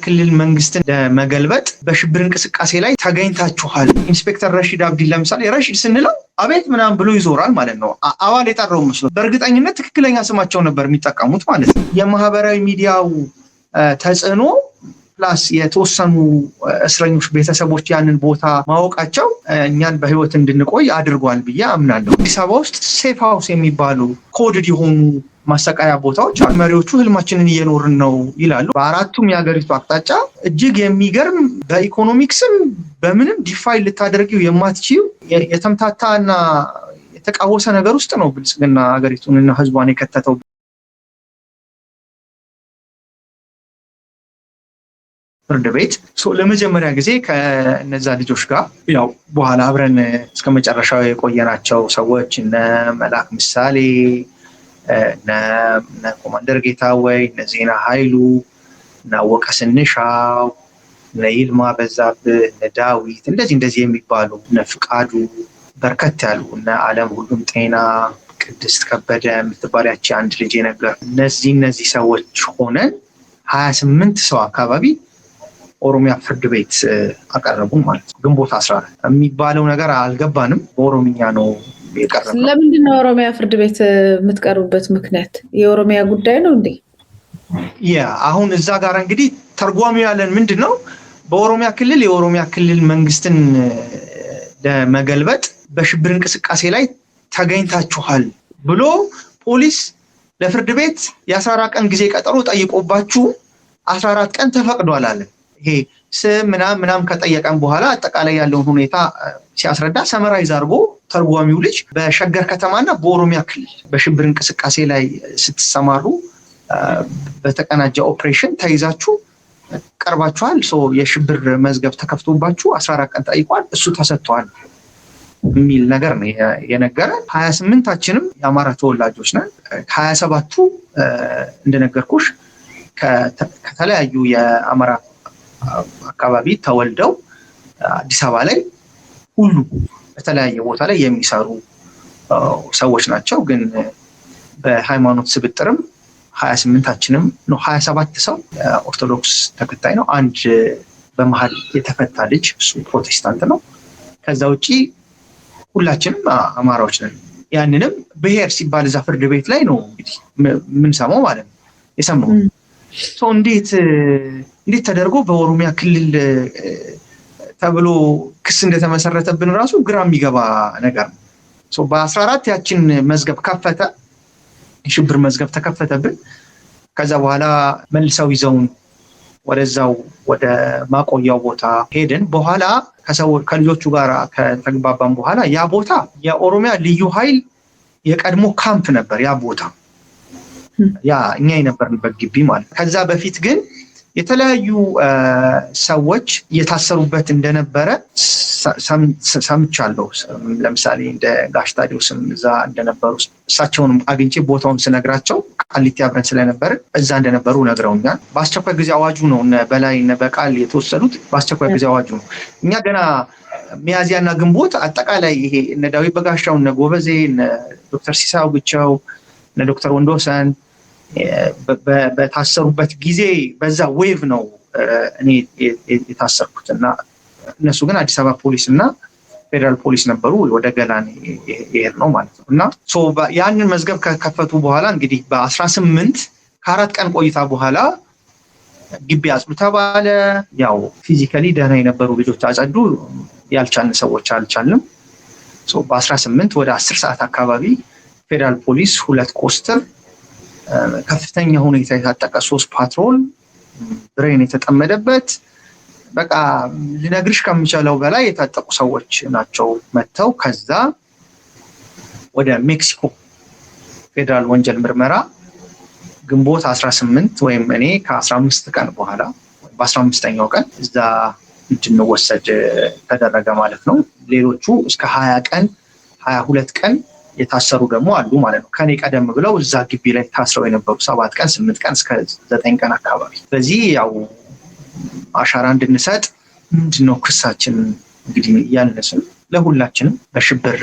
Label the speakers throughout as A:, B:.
A: ክልል መንግስትን ለመገልበጥ በሽብር እንቅስቃሴ ላይ ተገኝታችኋል። ኢንስፔክተር ረሺድ አብዲ ለምሳሌ ረሺድ ስንለው አቤት ምናምን ብሎ ይዞራል ማለት ነው። አዋል የጠራው መስሎ በእርግጠኝነት ትክክለኛ ስማቸው ነበር የሚጠቀሙት ማለት ነው። የማህበራዊ ሚዲያው ተጽዕኖ ፕላስ የተወሰኑ እስረኞች ቤተሰቦች ያንን ቦታ ማወቃቸው እኛን በህይወት እንድንቆይ አድርጓል ብዬ አምናለሁ። አዲስ አበባ ውስጥ ሴፍ ሃውስ የሚባሉ ኮድድ የሆኑ ማሰቃያ ቦታዎች መሪዎቹ ህልማችንን እየኖርን ነው ይላሉ። በአራቱም የሀገሪቱ አቅጣጫ እጅግ የሚገርም በኢኮኖሚክስም በምንም ዲፋይን ልታደርጊው የማትችይው የተምታታና የተቃወሰ ነገር ውስጥ ነው ብልጽግና ሀገሪቱንና ህዝቧን የከተተው። ፍርድ ቤት ለመጀመሪያ ጊዜ ከነዛ ልጆች ጋር ያው በኋላ አብረን እስከ መጨረሻው የቆየናቸው ሰዎች እነ መላክ ምሳሌ እነ ኮማንደር ጌታወይ እነ ዜና ኃይሉ እነ አወቀ ስንሻው እነ ይልማ በዛብህ እነ ዳዊት እንደዚህ የሚባሉ እነ ፍቃዱ በርከት ያሉ እነ ዓለም ሁሉም ጤና ቅድስት ከበደ የምትባል ያቺ አንድ ልጅ ነገር እነዚህ ሰዎች ሆነን 28 ሰው አካባቢ ኦሮሚያ ፍርድ ቤት አቀረቡን ማለት ነው። ግንቦት 14 የሚባለው ነገር አልገባንም። በኦሮሚኛ ነው የቀረበው።
B: ለምንድን ነው ኦሮሚያ ፍርድ ቤት የምትቀርቡበት ምክንያት? የኦሮሚያ ጉዳይ ነው እንዴ?
A: አሁን እዛ ጋር እንግዲህ ተርጓሚው ያለን ምንድነው በኦሮሚያ ክልል የኦሮሚያ ክልል መንግስትን ለመገልበጥ በሽብር እንቅስቃሴ ላይ ተገኝታችኋል ብሎ ፖሊስ ለፍርድ ቤት የ14 ቀን ጊዜ ቀጠሮ ጠይቆባችሁ 14 ቀን ተፈቅዷል አለ። ይሄ ስም ምናምን ከጠየቀን በኋላ አጠቃላይ ያለውን ሁኔታ ሲያስረዳ ሰመራይዝ አድርጎ ተርጓሚው ልጅ በሸገር ከተማና በኦሮሚያ ክልል በሽብር እንቅስቃሴ ላይ ስትሰማሩ በተቀናጀ ኦፕሬሽን ተይዛችሁ ቀርባችኋል፣ የሽብር መዝገብ ተከፍቶባችሁ 14 ቀን ጠይቋል፣ እሱ ተሰጥቷል የሚል ነገር ነው የነገረን። 28ታችንም የአማራ ተወላጆች ነን። ከ27ቱ እንደነገርኩሽ ከተለያዩ የአማራ አካባቢ ተወልደው አዲስ አበባ ላይ ሁሉ በተለያየ ቦታ ላይ የሚሰሩ ሰዎች ናቸው። ግን በሃይማኖት ስብጥርም 28ታችንም ነው 27 ሰው ኦርቶዶክስ ተከታይ ነው። አንድ በመሃል የተፈታ ልጅ እሱ ፕሮቴስታንት ነው። ከዛ ውጪ ሁላችንም አማራዎች ነን። ያንንም ብሔር ሲባል እዛ ፍርድ ቤት ላይ ነው እንግዲህ የምንሰማው ማለት ነው የሰማው። እንዴት ተደርጎ በኦሮሚያ ክልል ተብሎ ክስ እንደተመሰረተብን ራሱ ግራ የሚገባ ነገር ነው። በ14 ያችን መዝገብ ከፈተ፣ የሽብር መዝገብ ተከፈተብን። ከዛ በኋላ መልሰው ይዘውን ወደዛው ወደ ማቆያው ቦታ ሄድን። በኋላ ከልጆቹ ጋር ከተግባባን በኋላ ያ ቦታ የኦሮሚያ ልዩ ኃይል የቀድሞ ካምፕ ነበር። ያ ቦታ እኛ የነበርንበት ግቢ ማለት ነው። ከዛ በፊት ግን የተለያዩ ሰዎች እየታሰሩበት እንደነበረ ሰምቻለሁ። ለምሳሌ እንደ ጋሽ ታዲዮስም እዛ እንደነበሩ እሳቸውንም አግኝቼ ቦታውን ስነግራቸው ቃሊቲ አብረን ስለነበርን እዛ እንደነበሩ ነግረውኛል። በአስቸኳይ ጊዜ አዋጁ ነው በላይ በቃል የተወሰዱት በአስቸኳይ ጊዜ አዋጁ ነው። እኛ ገና ሚያዚያና ግንቦት አጠቃላይ ይሄ እነ ዳዊት በጋሻው እነ ጎበዜ እነ ዶክተር ሲሳው ብቻው እነ ዶክተር ወንዶሰን በታሰሩበት ጊዜ በዛ ዌቭ ነው እኔ የታሰርኩት እና እነሱ ግን አዲስ አበባ ፖሊስ እና ፌደራል ፖሊስ ነበሩ። ወደ ገላን ይሄድ ነው ማለት ነው። እና ያንን መዝገብ ከከፈቱ በኋላ እንግዲህ በ18 ከ4 ቀን ቆይታ በኋላ ግቢ አጽዱ ተባለ። ያው ፊዚካሊ ደህና የነበሩ ልጆች አጸዱ፣ ያልቻልን ሰዎች አልቻልንም። በ18 ወደ 10 ሰዓት አካባቢ ፌደራል ፖሊስ 2 ኮስተር ከፍተኛ ሁኔታ የታጠቀ 3 ፓትሮል ብሬን የተጠመደበት በቃ ልነግርሽ ከምችለው በላይ የታጠቁ ሰዎች ናቸው መተው ከዛ ወደ ሜክሲኮ ፌደራል ወንጀል ምርመራ ግንቦት 18 ወይም እኔ ከ15 ቀን በኋላ በ15ኛው ቀን እዛ እንድንወሰድ ተደረገ ማለት ነው። ሌሎቹ እስከ 20 ቀን 22 ቀን የታሰሩ ደግሞ አሉ ማለት ነው። ከኔ ቀደም ብለው እዛ ግቢ ላይ ታስረው የነበሩ 7 ቀን 8 ቀን እስከ 9 ቀን አካባቢ። ስለዚህ ያው አሻራ እንድንሰጥ ምንድነው ክሳችን እንግዲህ ያልነስን ለሁላችንም በሽብር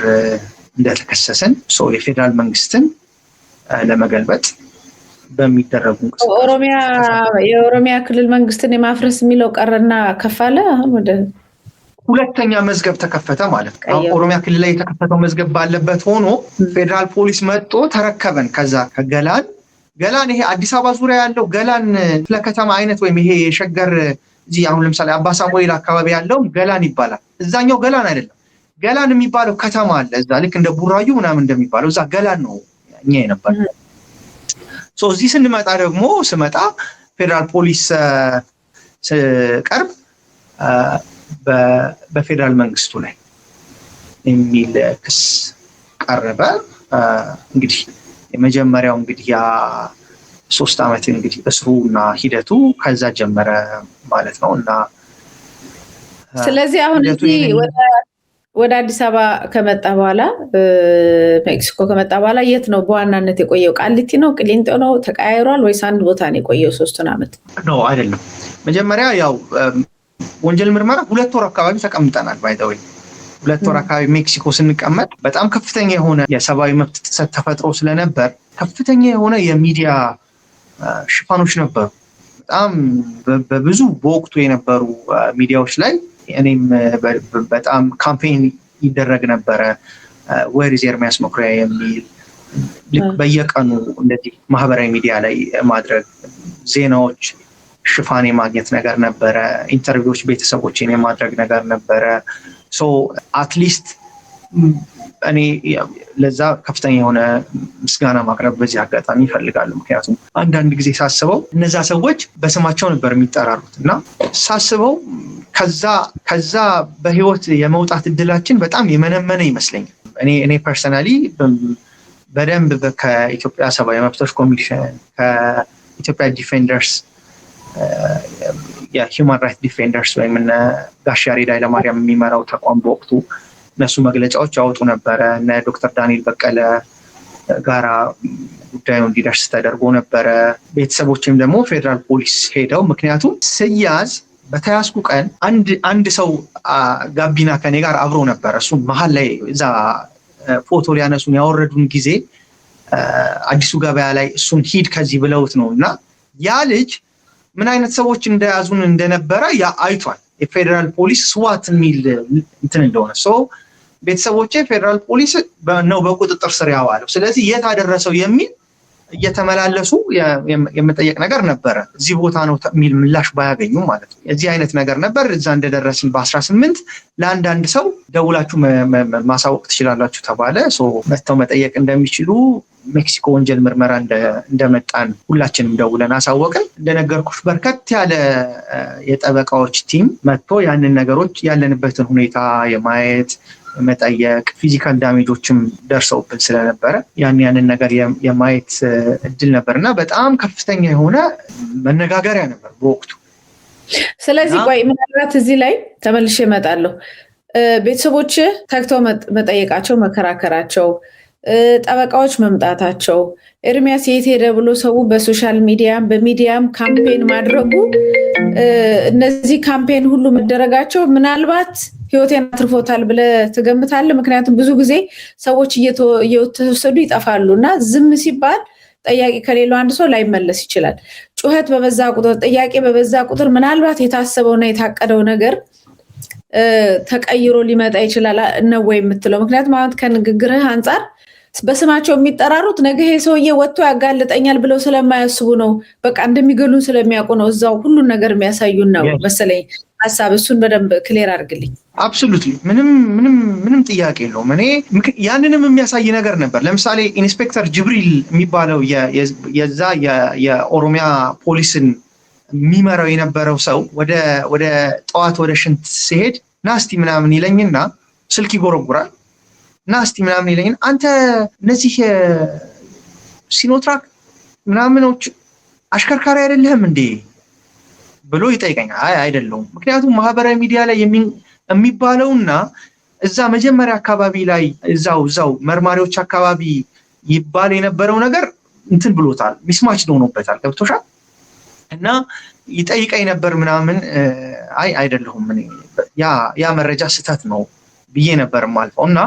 A: እንደተከሰሰን የፌደራል መንግስትን ለመገልበጥ በሚደረጉ
B: የኦሮሚያ ክልል መንግስትን የማፍረስ የሚለው ቀረና ከፋለ። አሁን ወደ
A: ሁለተኛ መዝገብ ተከፈተ ማለት ነው። ኦሮሚያ ክልል ላይ የተከፈተው መዝገብ ባለበት ሆኖ ፌደራል ፖሊስ መጥቶ ተረከበን። ከዛ ገላን ይሄ አዲስ አበባ ዙሪያ ያለው ገላን ክፍለ ከተማ አይነት ወይም ይሄ የሸገር እዚህ አሁን ለምሳሌ አባ ሳሙኤል አካባቢ ያለው ገላን ይባላል። እዛኛው ገላን አይደለም። ገላን የሚባለው ከተማ አለ እዛ ልክ እንደ ቡራዩ ምናምን እንደሚባለው እዛ ገላን ነው እኛ የነበር። እዚህ ስመጣ ፌደራል ፖሊስ ቀርብ በፌደራል መንግስቱ ላይ የሚል ክስ ቀረበ። እንግዲህ የመጀመሪያው እንግዲህ ያ 3 ዓመት እንግዲህ እስሩና ሂደቱ ከዛ ጀመረ ማለት ነው። እና
B: ስለዚህ አሁን ወደ አዲስ አበባ ከመጣ በኋላ ሜክሲኮ ከመጣ በኋላ የት ነው በዋናነት የቆየው? ቃሊቲ ነው? ቅሊንጦ ነው? ተቀያይሯል ወይስ አንድ ቦታ ነው የቆየው 3 ዓመት?
A: ነው አይደለም። መጀመሪያ ያው ወንጀል ምርመራ 2 ወር አካባቢ ተቀምጠናል። ባይዘው 2 ወር አካባቢ ሜክሲኮ ስንቀመጥ በጣም ከፍተኛ የሆነ የሰብአዊ መብት ጥሰት ተፈጥሮ ስለነበር ከፍተኛ የሆነ የሚዲያ ሽፋኖች ነበሩ። በጣም በብዙ በወቅቱ የነበሩ ሚዲያዎች ላይ እኔም በጣም ካምፔን ይደረግ ነበረ። ዌር ኢዝ ኤርሚያስ መኩሪያ የሚል ልክ በየቀኑ እንደዚህ ማህበራዊ ሚዲያ ላይ ማድረግ ዜናዎች ሽፋን የማግኘት ነገር ነበረ። ኢንተርቪዎች ቤተሰቦችን የማድረግ ነገር ነበረ። አትሊስት እኔ ለዛ ከፍተኛ የሆነ ምስጋና ማቅረብ በዚህ አጋጣሚ ይፈልጋሉ። ምክንያቱም አንዳንድ ጊዜ ሳስበው እነዛ ሰዎች በስማቸው ነበር የሚጠራሩት እና ሳስበው ከዛ በህይወት የመውጣት እድላችን በጣም የመነመነ ይመስለኛል። እኔ ፐርሰናሊ በደንብ ከኢትዮጵያ ሰብአዊ መብቶች ኮሚሽን ከኢትዮጵያ ዲፌንደርስ የሂውማን ራይት ዲፌንደርስ ወይም ጋሽ ያሬድ ኃይለማርያም የሚመራው ተቋም በወቅቱ እነሱ መግለጫዎች ያወጡ ነበረ። እነ ዶክተር ዳንኤል በቀለ ጋራ ጉዳዩ እንዲደርስ ተደርጎ ነበረ። ቤተሰቦችም ደግሞ ፌደራል ፖሊስ ሄደው ምክንያቱም ስያዝ በተያዝኩ ቀን አንድ ሰው ጋቢና ከኔ ጋር አብሮ ነበር። እሱ መሀል ላይ እዛ ፎቶ ሊያነሱን ያወረዱን ጊዜ አዲሱ ገበያ ላይ እሱን ሂድ ከዚህ ብለውት ነው እና ያ ልጅ ምን አይነት ሰዎች እንደያዙን እንደነበረ ያ አይቷል። የፌደራል ፖሊስ ስዋት የሚል እንትን እንደሆነ ቤተሰቦቼ ፌደራል ፖሊስ ነው በቁጥጥር ስር ያዋለው፣ ስለዚህ የት አደረሰው የሚል እየተመላለሱ የመጠየቅ ነገር ነበረ። እዚህ ቦታ ነው የሚል ምላሽ ባያገኙ ማለት ነው። የዚህ አይነት ነገር ነበር። እዛ እንደደረስን በ18 ለአንዳንድ ሰው ደውላችሁ ማሳወቅ ትችላላችሁ ተባለ። መጥተው መጠየቅ እንደሚችሉ ሜክሲኮ ወንጀል ምርመራ እንደመጣን ሁላችንም ደውለን አሳወቅን። እንደነገርኩሽ በርከት ያለ የጠበቃዎች ቲም መጥቶ ያንን ነገሮች ያለንበትን ሁኔታ የማየት መጠየቅ፣ ፊዚካል ዳሜጆችም ደርሰውብን ስለነበረ ያንን ነገር የማየት እድል ነበርና በጣም ከፍተኛ የሆነ መነጋገሪያ ነበር በወቅቱ።
B: ስለዚህ ቆይ ምናልባት እዚህ ላይ ተመልሼ እመጣለሁ። ቤተሰቦች ተግተው መጠየቃቸው፣ መከራከራቸው፣ ጠበቃዎች መምጣታቸው፣ ኤርሚያስ የት ሄደ ብሎ ሰው በሶሻል ሚዲያም በሚዲያም ካምፔን ማድረጉ፣ እነዚህ ካምፔን ሁሉ መደረጋቸው ምናልባት ህይወቴን አትርፎታል ብለህ ትገምታለህ? ምክንያቱም ብዙ ጊዜ ሰዎች እየተወሰዱ ይጠፋሉ እና ዝም ሲባል ጠያቂ ከሌለው አንድ ሰው ላይመለስ ይችላል። ጩኸት በበዛ ቁጥር፣ ጥያቄ በበዛ ቁጥር ምናልባት የታሰበውና የታቀደው ነገር ተቀይሮ ሊመጣ ይችላል ነው ወይ የምትለው? ምክንያቱም አሁን ከንግግርህ አንጻር በስማቸው የሚጠራሩት ነገ ይሄ ሰውዬ ወጥቶ ያጋልጠኛል ብለው ስለማያስቡ ነው። በቃ እንደሚገሉን ስለሚያውቁ ነው እዛው ሁሉን ነገር የሚያሳዩን ነው መሰለኝ ሀሳብ። እሱን በደንብ ክሊር አድርግልኝ።
A: አብሶሉትሊ ምንም ጥያቄ የለውም። እኔ ያንንም የሚያሳይ ነገር ነበር። ለምሳሌ ኢንስፔክተር ጅብሪል የሚባለው የዛ የኦሮሚያ ፖሊስን የሚመራው የነበረው ሰው ወደ ጠዋት ወደ ሽንት ሲሄድ ናስቲ ምናምን ይለኝና ስልክ ይጎረጉራል። ናስቲ ምናምን ይለኝና አንተ እነዚህ ሲኖትራክ ምናምኖች አሽከርካሪ አይደለህም እንዴ ብሎ ይጠይቀኛል። አይደለሁም። ምክንያቱም ማህበራዊ ሚዲያ ላይ የሚባለውና እዛ መጀመሪያ አካባቢ ላይ እዛው መርማሪዎች አካባቢ ይባል የነበረው ነገር እንትን ብሎታል፣ ሚስማች ሆኖበታል። ገብቶሻል? እና ይጠይቀኝ ነበር ምናምን። አይደለሁም እኔ ያ መረጃ ስህተት ነው ብዬ ነበር ማልፈው። እና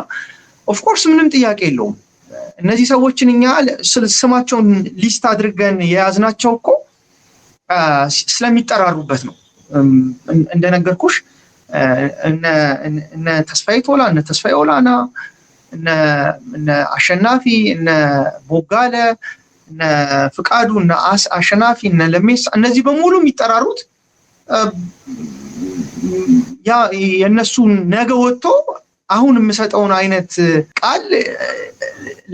A: ኦፍኮርስ ምንም ጥያቄ የለውም እነዚህ ሰዎችን እኛ ስማቸውን ሊስት አድርገን የያዝናቸው እኮ ስለሚጠራሩበት ነው። እንደነገርኩሽ እነ ተስፋዬ ቶላ፣ እነ ተስፋዬ ኦላና፣ እነ አሸናፊ፣ እነ ቦጋለ፣ እነ ፍቃዱ፣ እነ አሸናፊ፣ እነ ለሜሳ እነዚህ በሙሉ የሚጠራሩት ያ የነሱ ነገ ወጥቶ አሁን የምሰጠውን አይነት ቃል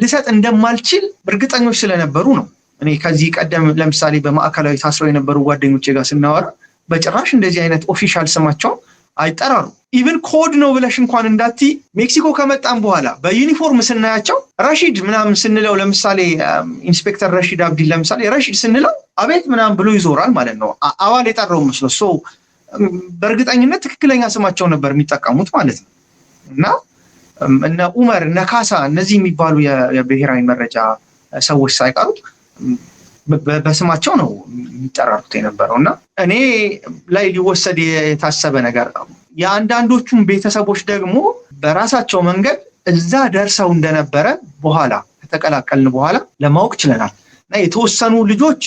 A: ልሰጥ እንደማልችል እርግጠኞች ስለነበሩ ነው። እኔ ከዚህ ቀደም ለምሳሌ በማዕከላዊ ታስረው የነበሩ ጓደኞቼ ጋር ስናወራ በጭራሽ እንደዚህ አይነት ኦፊሻል ስማቸው አይጠራሩ። ኢቭን ኮድ ነው ብለሽ እንኳን እንዳቲ ሜክሲኮ ከመጣን በኋላ በዩኒፎርም ስናያቸው ረሺድ ምናምን ስንለው ለምሳሌ ኢንስፔክተር ረሺድ አብዲ ለምሳሌ ረሺድ ስንለው አቤት ምናምን ብሎ ይዞራል ማለት ነው። አባል የጠራው መስሎ ሶ በእርግጠኝነት ትክክለኛ ስማቸው ነበር የሚጠቀሙት ማለት ነው። እና እነ ኡመር እነ ካሳ እነዚህ የሚባሉ የብሔራዊ መረጃ ሰዎች ሳይቀሩ በስማቸው ነው የሚጠራሩት የነበረው። እና እኔ ላይ ሊወሰድ የታሰበ ነገር ነው። የአንዳንዶቹም ቤተሰቦች ደግሞ በራሳቸው መንገድ እዛ ደርሰው እንደነበረ በኋላ ከተቀላቀልን በኋላ ለማወቅ ችለናል። እና የተወሰኑ ልጆች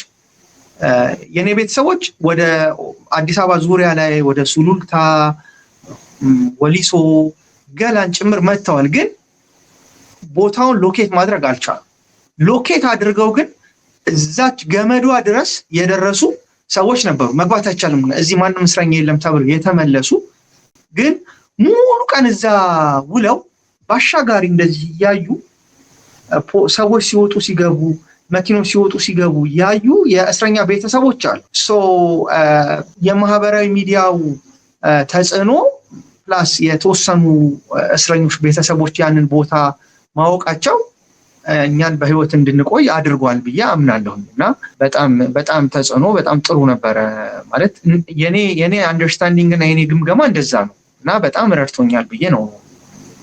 A: የኔ ቤተሰቦች ወደ አዲስ አበባ ዙሪያ ላይ ወደ ሱሉልታ፣ ወሊሶ፣ ገላን ጭምር መጥተዋል። ግን ቦታውን ሎኬት ማድረግ አልቻሉም። ሎኬት አድርገው ግን እዛች ገመዷ ድረስ የደረሱ ሰዎች ነበሩ። መግባት አይቻልም፣ እዚህ ማንም እስረኛ የለም ተብለው የተመለሱ ግን ሙሉ ቀን እዛ ውለው ባሻጋሪ እንደዚህ ያዩ ሰዎች ሲወጡ ሲገቡ፣ መኪኖች ሲወጡ ሲገቡ ያዩ የእስረኛ ቤተሰቦች አሉ። የማህበራዊ ሚዲያው ተጽዕኖ ፕላስ የተወሰኑ እስረኞች ቤተሰቦች ያንን ቦታ ማወቃቸው እኛን በህይወት እንድንቆይ አድርጓል ብዬ አምናለሁ። እና በጣም ተጽዕኖ በጣም ጥሩ ነበረ ማለት የኔ አንደርስታንዲንግ እና የኔ ግምገማ እንደዛ ነው። እና በጣም ረድቶኛል ብዬ ነው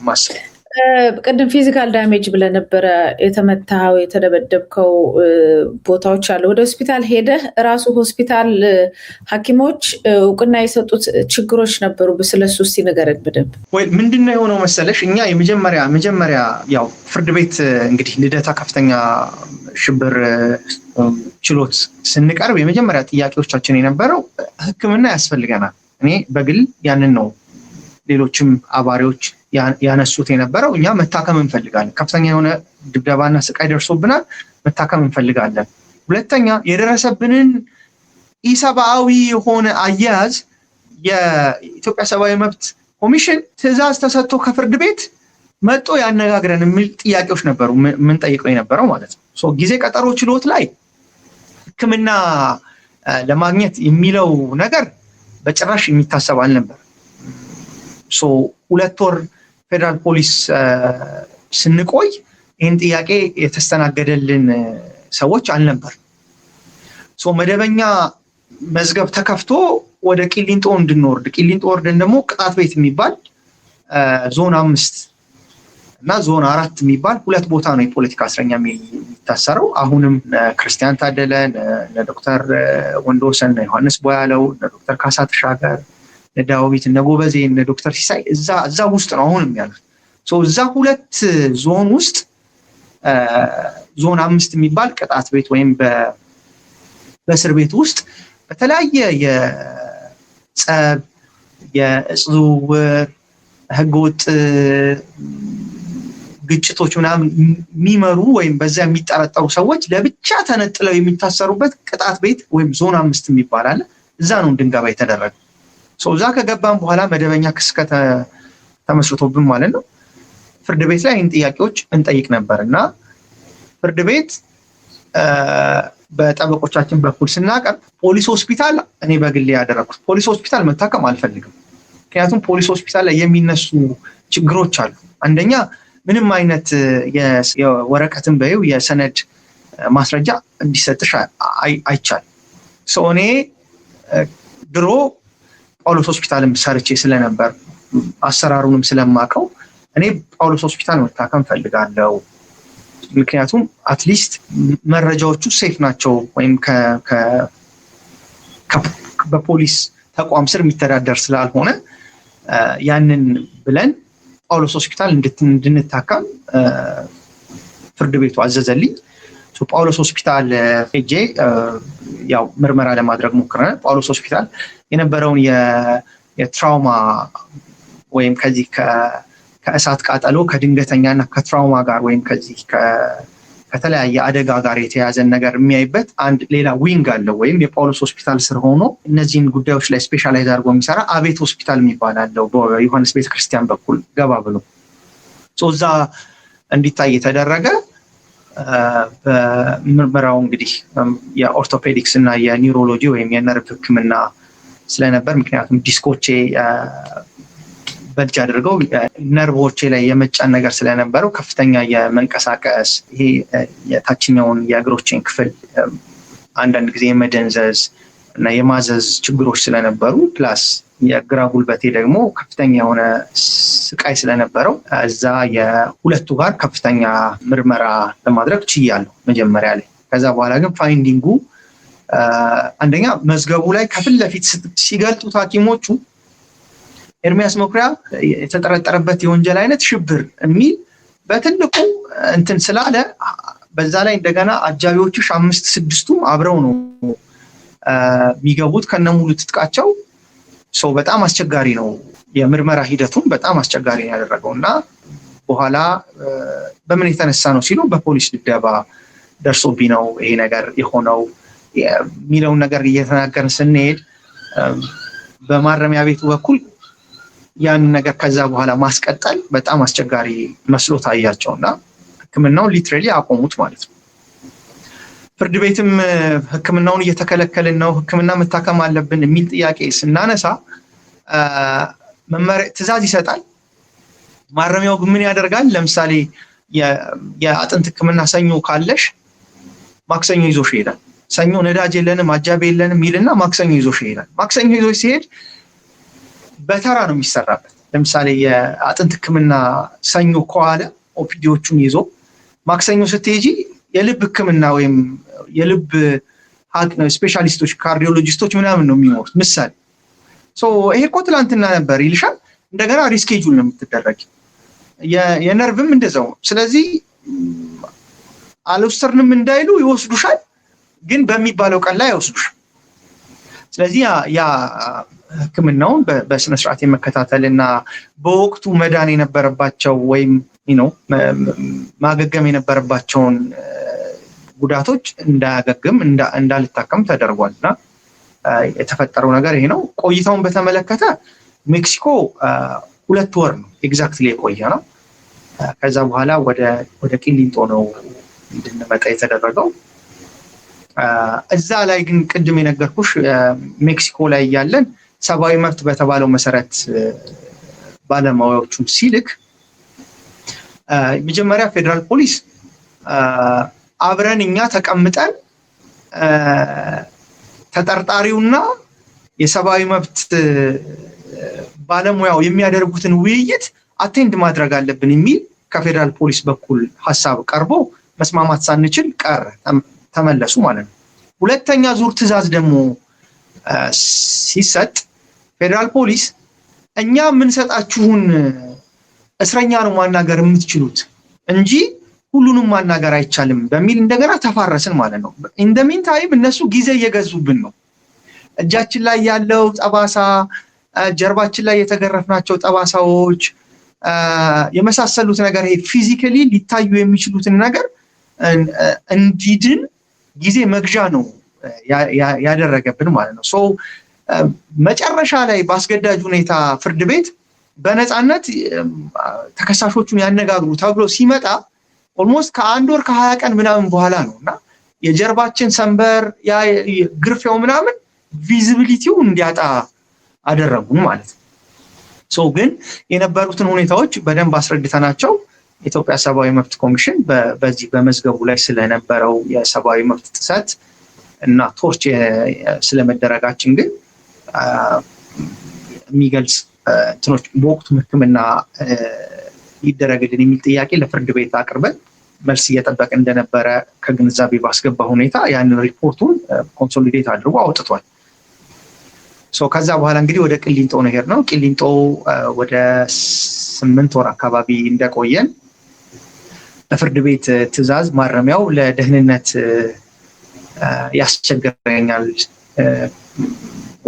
A: ማስበው።
B: ቅድም ፊዚካል ዳሜጅ ብለህ ነበረ የተመታው የተደበደብከው ቦታዎች አሉ። ወደ ሆስፒታል ሄደህ ራሱ ሆስፒታል ሐኪሞች እውቅና የሰጡት ችግሮች ነበሩ። ስለሱ እስቲ ንገረን በደንብ።
A: ወይ ምንድነው የሆነው መሰለሽ? እኛ የመጀመሪያ ያው ፍርድ ቤት እንግዲህ ልደታ ከፍተኛ ሽብር ችሎት ስንቀርብ የመጀመሪያ ጥያቄዎቻችን የነበረው ሕክምና ያስፈልገናል። እኔ በግል ያንን ነው ሌሎችም አባሪዎች ያነሱት የነበረው። እኛ መታከም እንፈልጋለን፣ ከፍተኛ የሆነ ድብደባና ስቃይ ደርሶብናል፣ መታከም እንፈልጋለን። ሁለተኛ የደረሰብንን ኢሰብአዊ የሆነ አያያዝ የኢትዮጵያ ሰብአዊ መብት ኮሚሽን ትዕዛዝ ተሰጥቶ ከፍርድ ቤት መጥቶ ያነጋግረን የሚል ጥያቄዎች ነበሩ ምን ጠይቀው የነበረው ማለት ነው። ጊዜ ቀጠሮ ችሎት ላይ ሕክምና ለማግኘት የሚለው ነገር በጭራሽ የሚታሰብ አልነበር። 2 ወር ፌደራል ፖሊስ ስንቆይ ይህን ጥያቄ የተስተናገደልን ሰዎች አልነበር። መደበኛ መዝገብ ተከፍቶ ወደ ቂሊንጦ እንድንወርድ፣ ቂሊንጦ ወርደን ደግሞ ቅጣት ቤት የሚባል ዞን 5 እና ዞን 4 የሚባል 2 ቦታ ነው የፖለቲካ እስረኛ የሚታሰረው። አሁንም ክርስቲያን ታደለ፣ ዶክተር ወንዶሰን፣ ዮሐንስ ቦያለው፣ ዶክተር ካሳ ተሻገር፣ ዳዊት፣ ጎበዜ፣ ዶክተር ሲሳይ እዛ ውስጥ ነው አሁንም ያሉት። እዛ 2 ዞን ውስጥ ዞን 5 የሚባል ቅጣት ቤት ወይም በእስር ቤት ውስጥ በተለያየ የጸብ፣ የእጽ ዝውውር፣ ህገወጥ ግጭቶች ምናምን የሚመሩ ወይም በዛ የሚጠረጠሩ ሰዎች ለብቻ ተነጥለው የሚታሰሩበት ቅጣት ቤት ወይም ዞን 5 የሚባል አለ። እዛ ነው እንድንገባ የተደረገው። እዛ ከገባን በኋላ መደበኛ ክስ ተመስርቶብን ማለት ነው ፍርድ ቤት ላይ ይህን ጥያቄዎች እንጠይቅ ነበር። እና ፍርድ ቤት በጠበቆቻችን በኩል ስናቀርብ ፖሊስ ሆስፒታል እኔ በግሌ ያደረኩት ፖሊስ ሆስፒታል መታከም አልፈልግም። ምክንያቱም ፖሊስ ሆስፒታል ላይ የሚነሱ ችግሮች አሉ። አንደኛ ምንም አይነት የወረቀትን በይው የሰነድ ማስረጃ እንዲሰጥሽ አይቻልም። እኔ ድሮ ጳውሎስ ሆስፒታልም ሰርቼ ስለነበር አሰራሩንም ስለማቀው እኔ ጳውሎስ ሆስፒታል መታከም ፈልጋለሁ። ምክንያቱም አትሊስት መረጃዎቹ ሴፍ ናቸው ወይም በፖሊስ ተቋም ስር የሚተዳደር ስላልሆነ ያንን ብለን ጳውሎስ ሆስፒታል እንድንታከም ፍርድ ቤቱ አዘዘልኝ። ጳውሎስ ሆስፒታል ሄጄ ያው ምርመራ ለማድረግ ሞክረናል። ጳውሎስ ሆስፒታል የነበረውን የትራውማ ወይም ከዚህ ከእሳት ቃጠሎ ከድንገተኛና ከትራውማ ጋር ወይም ከዚህ ከተለያየ አደጋ ጋር የተያዘን ነገር የሚያይበት አንድ ሌላ ዊንግ አለው። ወይም የጳውሎስ ሆስፒታል ስር ሆኖ እነዚህን ጉዳዮች ላይ ስፔሻላይዝ አድርጎ የሚሰራ አቤት ሆስፒታል የሚባል አለው በዮሐንስ ቤተክርስቲያን በኩል ገባ ብሎ እዛ እንዲታይ የተደረገ። በምርመራው እንግዲህ የኦርቶፔዲክስ እና የኒውሮሎጂ ወይም የነርቭ ሕክምና ስለነበር ምክንያቱም ዲስኮቼ በልጅ አድርገው ነርቮቼ ላይ የመጫን ነገር ስለነበረው ከፍተኛ የመንቀሳቀስ ይሄ የታችኛውን የእግሮቼን ክፍል አንዳንድ ጊዜ የመደንዘዝ እና የማዘዝ ችግሮች ስለነበሩ ፕላስ የግራ ጉልበቴ ደግሞ ከፍተኛ የሆነ ስቃይ ስለነበረው እዛ የሁለቱ ጋር ከፍተኛ ምርመራ ለማድረግ ችያለሁ መጀመሪያ ላይ። ከዛ በኋላ ግን ፋይንዲንጉ አንደኛ መዝገቡ ላይ ከፊት ለፊት ሲገልጡት ሐኪሞቹ ኤርሚያስ መኩሪያ የተጠረጠረበት የወንጀል አይነት ሽብር የሚል በትልቁ እንትን ስላለ በዛ ላይ እንደገና አጃቢዎቹ 5-6ቱም አብረው ነው የሚገቡት ከነሙሉ ትጥቃቸው። በጣም አስቸጋሪ ነው። የምርመራ ሂደቱን በጣም አስቸጋሪ ነው ያደረገው እና በኋላ በምን የተነሳ ነው ሲሉ በፖሊስ ድብደባ ደርሶብኝ ነው ይሄ ነገር የሆነው የሚለውን ነገር እየተናገርን ስንሄድ በማረሚያ ቤቱ በኩል ያን ነገር ከዛ በኋላ ማስቀጠል በጣም አስቸጋሪ መስሎ ታያቸውና ሕክምናውን ሊትራሊ አቆሙት ማለት ነው። ፍርድ ቤትም ሕክምናውን እየተከለከልን ነው፣ ሕክምና መታከም አለብን የሚል ጥያቄ ስናነሳ ትዕዛዝ ይሰጣል። ማረሚያው ግን ምን ያደርጋል? ለምሳሌ የአጥንት ሕክምና ሰኞ ካለሽ ማክሰኞ ይዞሽ ይሄዳል። ሰኞ ነዳጅ የለንም አጃቢ የለንም ይልና ማክሰኞ ይዞሽ ይሄዳል። ማክሰኞ ይዞሽ ሲሄድ በተራ ነው የሚሰራበት። ለምሳሌ የአጥንት ሕክምና ሰኞ ከዋለ ኦፒዲዎቹን ይዞ ማክሰኞ ስትሄጂ የልብ ሕክምና ወይም የልብ ስፔሻሊስቶች ካርዲዮሎጂስቶች ምናምን ነው የሚኖሩት። ምሳሌ ይሄ እኮ ትላንትና ነበር ይልሻል። እንደገና ሪስኬጁል ነው የምትደረግ። የነርቭም እንደዛው። ስለዚህ አልወሰድንም እንዳይሉ ይወስዱሻል፣ ግን በሚባለው ቀን ላይ አይወስዱሻል። ስለዚህ ያ ሕክምናውን በስነ ስርዓት የመከታተል እና በወቅቱ መዳን የነበረባቸው ወይም ማገገም የነበረባቸውን ጉዳቶች እንዳያገግም እንዳልታከም ተደርጓልና የተፈጠረው ነገር ይሄ ነው። ቆይታውን በተመለከተ ሜክሲኮ 2 ወር ነው ኤግዛክትሊ የቆየ ነው። ከዛ በኋላ ወደ ቂሊንጦ ነው እንድንመጣ የተደረገው። እዛ ላይ ግን ቅድም የነገርኩሽ ሜክሲኮ ላይ ያለን ሰብአዊ መብት በተባለው መሰረት ባለሙያዎቹን ሲልክ መጀመሪያ ፌደራል ፖሊስ አብረን እኛ ተቀምጠን ተጠርጣሪውና የሰብአዊ መብት ባለሙያው የሚያደርጉትን ውይይት አቴንድ ማድረግ አለብን የሚል ከፌደራል ፖሊስ በኩል ሐሳብ ቀርቦ መስማማት ሳንችል ቀረ፣ ተመለሱ ማለት ነው። ሁለተኛ ዙር ትዕዛዝ ደግሞ ሲሰጥ ፌደራል ፖሊስ እኛ የምንሰጣችሁን እስረኛ ነው ማናገር የምትችሉት እንጂ ሁሉንም ማናገር አይቻልም በሚል እንደገና ተፋረስን ማለት ነው። ኢን ዘ ሚን ታይም እነሱ ጊዜ እየገዙብን ነው። እጃችን ላይ ያለው ጠባሳ፣ ጀርባችን ላይ የተገረፍናቸው ጠባሳዎች የመሳሰሉት ነገር ይሄ ፊዚካሊ ሊታዩ የሚችሉትን ነገር እንዲድን ጊዜ መግዣ ነው ያደረገብን ማለት ነው። መጨረሻ ላይ በአስገዳጅ ሁኔታ ፍርድ ቤት በነፃነት ተከሳሾቹን ያነጋግሩ ተብሎ ሲመጣ ኦልሞስት ከ1 ወር ከ20 ቀን ምናምን በኋላ ነው እና የጀርባችን ሰንበር ግርፌው ምናምን ቪዚቢሊቲው እንዲያጣ አደረጉን ማለት ነው። ግን የነበሩትን ሁኔታዎች በደንብ አስረድተናቸው የኢትዮጵያ ሰብአዊ መብት ኮሚሽን በዚህ በመዝገቡ ላይ ስለነበረው የሰብአዊ መብት ጥሰት እና ቶርች ስለመደረጋችን ግን የሚገልጽ እንትኖች በወቅቱ ሕክምና ይደረግልን የሚል ጥያቄ ለፍርድ ቤት አቅርበን መልስ እየጠበቅ እንደነበረ ከግንዛቤ ባስገባ ሁኔታ ያንን ሪፖርቱን ኮንሶሊዴት አድርጎ አውጥቷል። ከዛ በኋላ እንግዲህ ወደ ቂሊንጦ ነው ሄድነው። ቂሊንጦ ወደ 8 ወር አካባቢ እንደቆየን ለፍርድ ቤት ትዕዛዝ ማረሚያው ለደህንነት ያስቸግረኛል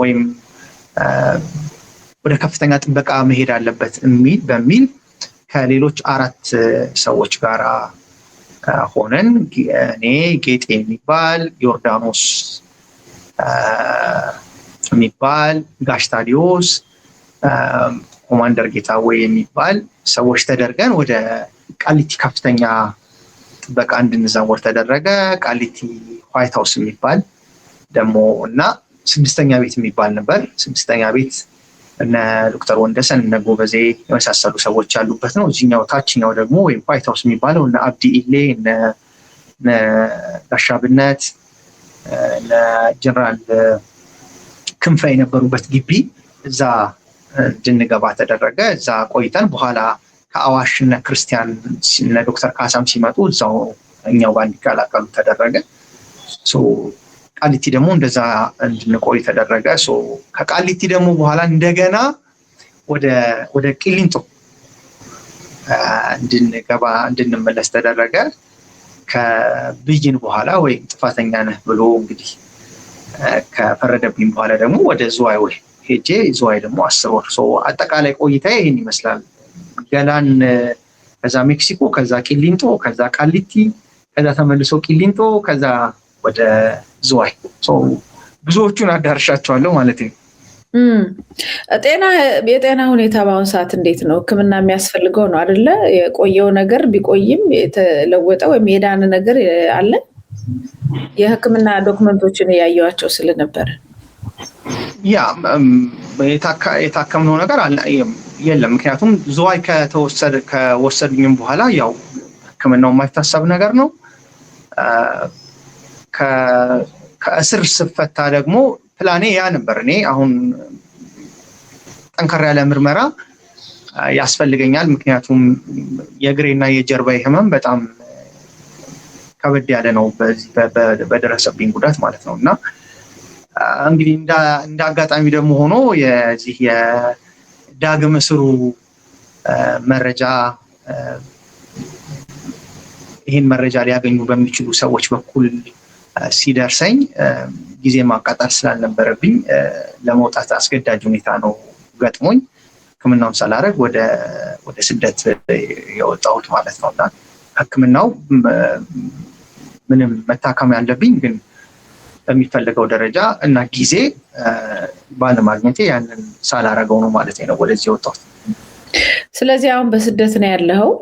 A: ወይም ወደ ከፍተኛ ጥበቃ መሄድ አለበት በሚል ከሌሎች 4 ሰዎች ጋር ሆነን እኔ ጌጤ የሚባል ዮርዳኖስ የሚባል ጋሽ ታዲዮስ ኮማንደር ጌታዌ የሚባል ሰዎች ተደርገን ወደ ቃሊቲ ከፍተኛ ጥበቃ እንድንዛወር ተደረገ። ቃሊቲ ዋይት ሃውስ የሚባል ደግሞ እና 6ኛ ቤት የሚባል ነበር። 6ኛ ቤት እነ ዶክተር ወንደሰን እነ ጎበዜ የመሳሰሉ ሰዎች ያሉበት ነው። እዚህኛው ታችኛው ደግሞ ወይም ዋይት ሃውስ የሚባለው እነ አብዲ ኢሌ እነ ጋሻብነት እነ ጀነራል ክንፈ የነበሩበት ግቢ እዛ እንድንገባ ተደረገ። እዛ ቆይተን በኋላ ከአዋሽ እነ ክርስቲያን እነ ዶክተር ካሳም ሲመጡ እዛው እኛው ጋር እንዲቀላቀሉ ተደረገ። ቃሊቲ ደግሞ እንደዛ እንድንቆይ ተደረገ። ከቃሊቲ ደግሞ በኋላ እንደገና ወደ ቂሊንጦ እንድንመለስ ተደረገ። ከብይን በኋላ ወይ ጥፋተኛ ነህ ብሎ እንግዲህ ከፈረደብኝ በኋላ ደግሞ ወደ ዝዋይ ሄጄ ዝዋይ ደግሞ 10 ወር አጠቃላይ ቆይታ ይሄን ይመስላል። ገላን ከዛ ሜክሲኮ ከዛ ቂሊንጦ ከዛ ቃሊቲ ከዛ ተመልሶ ቂሊንጦ ከዛ ወደ ዝዋይ ብዙዎቹን አዳርሻቸዋለሁ ማለት ነው።
B: የጤና ሁኔታ በአሁኑ ሰዓት እንዴት ነው? ሕክምና የሚያስፈልገው ነው አይደለ? የቆየው ነገር ቢቆይም የተለወጠ ወይም የዳነ ነገር አለ? የሕክምና ዶክመንቶችን እያየኋቸው ስለነበረ
A: የታከምነው ነገር የለም። ምክንያቱም ዝዋይ ከወሰዱኝም በኋላ ያው ሕክምናው የማይታሰብ ነገር ነው። ከእስር ስፈታ ደግሞ ፕላኔ ያ ነበር። እኔ አሁን ጠንከር ያለ ምርመራ ያስፈልገኛል። ምክንያቱም የእግሬና የጀርባዬ ህመም በጣም ከበድ ያለ ነው በደረሰብኝ ጉዳት ማለት ነው። እና እንግዲህ እንደ አጋጣሚ ደግሞ ሆኖ የዚህ የዳግም እስሩ መረጃ ይህን መረጃ ሊያገኙ በሚችሉ ሰዎች በኩል ሲደርሰኝ ጊዜ ማቃጠል ስላልነበረብኝ ለመውጣት አስገዳጅ ሁኔታ ነው ገጥሞኝ ሕክምናውን ሳላረግ ወደ ስደት የወጣሁት ማለት ነው። እና ሕክምናው ምንም መታከም ያለብኝ ግን በሚፈልገው ደረጃ እና ጊዜ ባለማግኘቴ ያንን ሳላረገው ነው ማለት ነው ወደዚህ የወጣሁት።
B: ስለዚህ አሁን በስደት ነው ያለኸው።